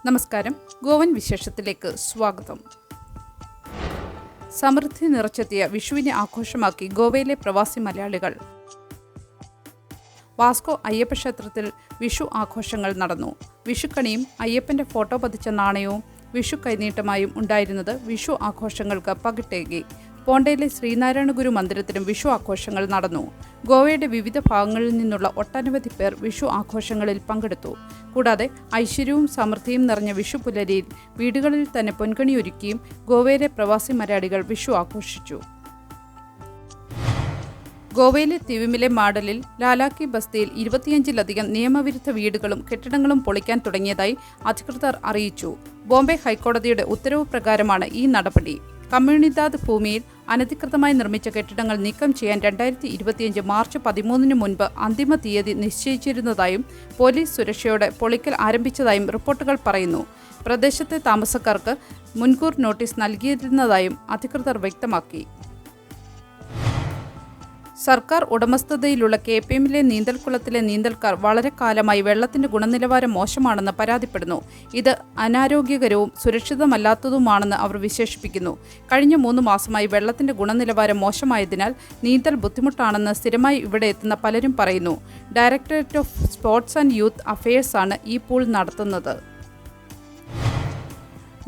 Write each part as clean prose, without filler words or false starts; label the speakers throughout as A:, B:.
A: നമസ്കാരം, ഗോവൻ വിശേഷത്തിലേക്ക് സ്വാഗതം. സമൃദ്ധി നിറച്ചെത്തിയ വിഷുവിനെ ആഘോഷമാക്കി ഗോവയിലെ പ്രവാസി മലയാളികൾ. വാസ്കോ അയ്യപ്പ ക്ഷേത്രത്തിൽ വിഷു ആഘോഷങ്ങൾ നടന്നു. വിഷുക്കണിയും അയ്യപ്പൻ്റെ ഫോട്ടോ പതിച്ച നാണയവും വിഷു കൈനീട്ടമായും ഉണ്ടായിരുന്നത് വിഷു ആഘോഷങ്ങൾക്ക് പകിട്ടേകി. പോണ്ടയിലെ ശ്രീനാരായണ ഗുരു മന്ദിരത്തിലും വിഷു ആഘോഷങ്ങൾ നടന്നു. ഗോവയുടെ വിവിധ ഭാഗങ്ങളിൽ നിന്നുള്ള ഒട്ടനവധി പേർ വിഷു ആഘോഷങ്ങളിൽ പങ്കെടുത്തു. കൂടാതെ ഐശ്വര്യവും സമൃദ്ധിയും നിറഞ്ഞ വിഷു പുലരിയിൽ വീടുകളിൽ തന്നെ പൊൻകണിയൊരുക്കിയും ഗോവയിലെ പ്രവാസി മലയാളികൾ വിഷു ആഘോഷിച്ചു. ഗോവയിലെ തിവിമിലെ മാഡലിൽ ലാലാക്കി ബസ്തിയിൽ 25ലധികം നിയമവിരുദ്ധ വീടുകളും കെട്ടിടങ്ങളും പൊളിക്കാൻ തുടങ്ങിയതായി അധികൃതർ അറിയിച്ചു. ബോംബെ ഹൈക്കോടതിയുടെ ഉത്തരവ് പ്രകാരമാണ് ഈ നടപടി. കമ്മ്യൂണിദാദ് ഭൂമിയിൽ അനധികൃതമായി നിർമ്മിച്ച കെട്ടിടങ്ങൾ നീക്കം ചെയ്യാൻ 2025 മാർച്ച് 13 മുൻപ് അന്തിമ തീയതി നിശ്ചയിച്ചിരുന്നതായും പോലീസ് സുരക്ഷയോടെ പൊളിക്കൽ ആരംഭിച്ചതായും റിപ്പോർട്ടുകൾ പറയുന്നു. പ്രദേശത്തെ താമസക്കാർക്ക് മുൻകൂർ നോട്ടീസ് നൽകിയിരുന്നതായും അധികൃതർ വ്യക്തമാക്കി. സർക്കാർ ഉടമസ്ഥതയിലുള്ള KPMലെ നീന്തൽക്കുളത്തിലെ നീന്തൽക്കാർ വളരെ കാലമായി വെള്ളത്തിന്റെ ഗുണനിലവാരം മോശമാണെന്ന് പരാതിപ്പെടുന്നു. ഇത് അനാരോഗ്യകരവും സുരക്ഷിതമല്ലാത്തതുമാണെന്ന് അവർ വിശേഷിപ്പിക്കുന്നു. കഴിഞ്ഞ 3 മാസമായി വെള്ളത്തിന്റെ ഗുണനിലവാരം മോശമായതിനാൽ നീന്തൽ ബുദ്ധിമുട്ടാണെന്ന് സ്ഥിരമായി ഇവിടെ എത്തുന്ന പലരും പറയുന്നു. Directorate of sports and youth affairs ആണ് ഈ പൂൾ നടത്തുന്നത്.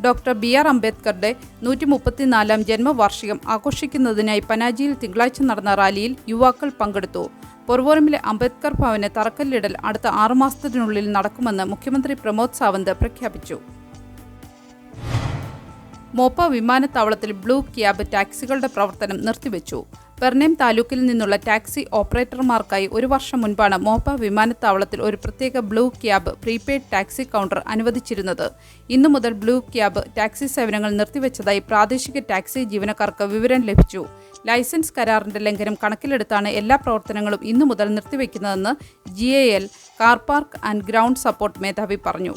A: ഡോക്ടർ BR അംബേദ്കറുടെ 134ാം ജന്മവാർഷികം ആഘോഷിക്കുന്നതിനായി പനാജിയിൽ തിങ്കളാഴ്ച നടന്ന റാലിയിൽ യുവാക്കൾ പങ്കെടുത്തു. പൊർവോറിമിലെ അംബേദ്കർ ഭവന് തറക്കല്ലിടൽ അടുത്ത 6 മാസത്തിനുള്ളിൽ നടക്കുമെന്ന് മുഖ്യമന്ത്രി പ്രമോദ് സാവന്ത് പ്രഖ്യാപിച്ചു. മോപ്പ വിമാനത്താവളത്തിൽ ബ്ലൂ ക്യാബ് ടാക്സികളുടെ പ്രവർത്തനം നിർത്തിവെച്ചു. പെർനേം താലൂക്കിൽ നിന്നുള്ള ടാക്സി ഓപ്പറേറ്റർമാർക്കായി 1 വർഷം മുൻപാണ് മോപ്പ വിമാനത്താവളത്തിൽ ഒരു പ്രത്യേക blue cab prepaid taxi counter അനുവദിച്ചിരുന്നത്. ഇന്നു മുതൽ ബ്ലൂ ക്യാബ് ടാക്സി സേവനങ്ങൾ നിർത്തിവെച്ചതായി പ്രാദേശിക ടാക്സി ജീവനക്കാർക്ക് വിവരം ലഭിച്ചു. ലൈസൻസ് കരാറിന്റെ ലംഘനം കണക്കിലെടുത്താണ് എല്ലാ പ്രവർത്തനങ്ങളും ഇന്നു മുതൽ നിർത്തിവെക്കുന്നതെന്ന് GAL car park and ground support മേധാവി പറഞ്ഞു.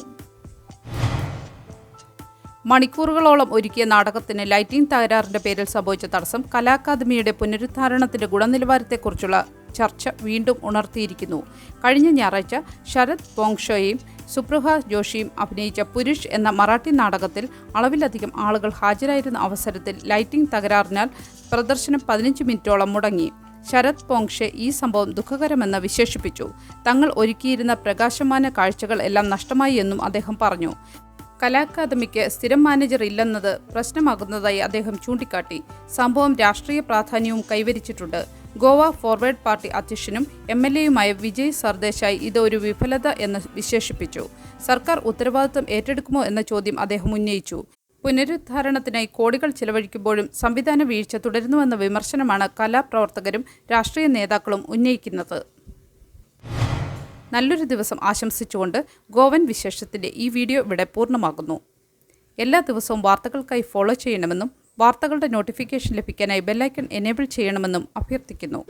A: മണിക്കൂറുകളോളം ഒരുക്കിയ നാടകത്തിന് ലൈറ്റിംഗ് തകരാറിന്റെ പേരിൽ സംഭവിച്ച തടസ്സം കലാ അക്കാദമിയുടെ പുനരുദ്ധാരണത്തിന്റെ ഗുണനിലവാരത്തെക്കുറിച്ചുള്ള ചർച്ച വീണ്ടും ഉണർത്തിയിരിക്കുന്നു. കഴിഞ്ഞ ഞായറാഴ്ച ശരത് പോങ്ഷോയും സുപ്രഭ ജോഷിയും അഭിനയിച്ച പുരുഷ് എന്ന മറാഠി നാടകത്തിൽ അളവിലധികം ആളുകൾ ഹാജരായിരുന്ന അവസരത്തിൽ ലൈറ്റിംഗ് തകരാറിനാൽ പ്രദർശനം 15 മിനിറ്റോളം മുടങ്ങി. ശരത് പോങ്ഷെ ഈ സംഭവം ദുഃഖകരമെന്ന് വിശേഷിപ്പിച്ചു. തങ്ങൾ ഒരുക്കിയിരുന്ന പ്രകാശമാന കാഴ്ചകൾ എല്ലാം നഷ്ടമായി എന്നും അദ്ദേഹം പറഞ്ഞു. കലാ അക്കാദമിക്ക് സ്ഥിരം മാനേജർ ഇല്ലെന്നത് പ്രശ്നമാകുന്നതായി അദ്ദേഹം ചൂണ്ടിക്കാട്ടി. സംഭവം രാഷ്ട്രീയ പ്രാധാന്യവും കൈവരിച്ചിട്ടുണ്ട്. ഗോവ ഫോർവേഡ് പാർട്ടി അധ്യക്ഷനും MLAയുമായ വിജയ് സർദേശായി ഇത് ഒരു വിഫലത എന്ന് വിശേഷിപ്പിച്ചു. സർക്കാർ ഉത്തരവാദിത്വം ഏറ്റെടുക്കുമോ എന്ന ചോദ്യം അദ്ദേഹം ഉന്നയിച്ചു. പുനരുദ്ധാരണത്തിനായി കോടികൾ ചിലവഴിക്കുമ്പോഴും സംവിധാന വീഴ്ച തുടരുന്നുവെന്ന വിമർശനമാണ് കലാപ്രവർത്തകരും രാഷ്ട്രീയ നേതാക്കളും ഉന്നയിക്കുന്നത്. നല്ലൊരു ദിവസം ആശംസിച്ചുകൊണ്ട് ഗോവൻ വിശേഷത്തിൻ്റെ ഈ വീഡിയോ ഇവിടെ പൂർണ്ണമാകുന്നു. എല്ലാ ദിവസവും വാർത്തകൾക്കായി ഫോളോ ചെയ്യണമെന്നും വാർത്തകളുടെ നോട്ടിഫിക്കേഷൻ ലഭിക്കാനായി ബെല്ലൈക്കൺ എനേബിൾ ചെയ്യണമെന്നും അഭ്യർത്ഥിക്കുന്നു.